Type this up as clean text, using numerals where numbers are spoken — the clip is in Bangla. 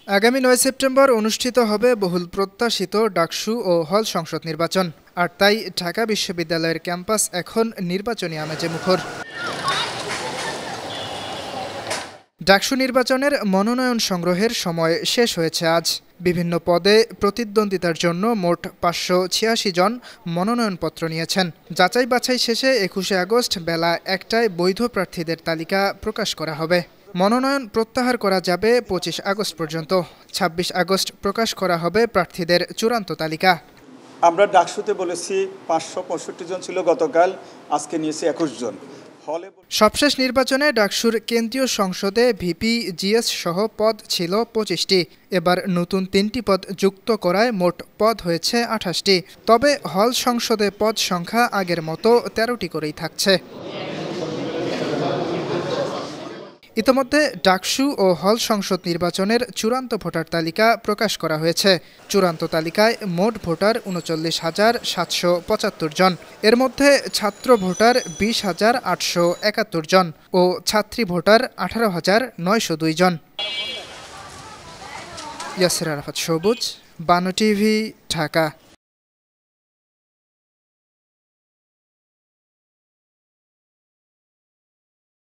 আগামী ৯ সেপ্টেম্বর অনুষ্ঠিত হবে বহুল প্রত্যাশিত ডাকসু ও হল সংসদ নির্বাচন। আর তাই ঢাকা বিশ্ববিদ্যালয়ের ক্যাম্পাস এখন নির্বাচনী আমেজে মুখর। ডাকসু নির্বাচনের মনোনয়ন সংগ্রহের সময় শেষ হয়েছে আজ। বিভিন্ন পদে প্রতিদ্বন্দ্বিতার জন্য মোট ৫৮৬ জন মনোনয়নপত্র নিয়েছেন। যাচাই বাছাই শেষে ২১ আগস্ট বেলা ১টায় বৈধ প্রার্থীদের তালিকা প্রকাশ করা হবে। মনোনয়ন প্রত্যাহার করা যাবে ২৫ আগস্ট পর্যন্ত। ২৬ আগস্ট প্রকাশ করা হবে প্রার্থীদের চূড়ান্ত তালিকা। আমরা ডাকসুতে বলেছি ৫৬৫ জন ছিল গতকাল, আজকে নিয়েছি ২১ জন। সবশেষ নির্বাচনে ডাকসুর কেন্দ্রীয় সংসদে ভিপি জিএস সহ পদ ছিল ২৫টি। এবার নতুন ৩টি পদ যুক্ত করায় মোট পদ হয়েছে ২৮টি। তবে হল সংসদে পদ সংখ্যা আগের মতো ১৩টি করেই থাকছে। ইতোমধ্যে ডাকসু ও হল সংসদ নির্বাচনের চূড়ান্ত ভোটার তালিকা প্রকাশ করা হয়েছে। চূড়ান্ত তালিকায় মোট ভোটার ৩৯,৭৭৫ জন। এর মধ্যে ছাত্র ভোটার ২০,৮৭১ জন ও ছাত্রী ভোটার ১৮,৯০২ জন। ইয়াসির আরাফাত সবুজ, বানু টিভি, ঢাকা।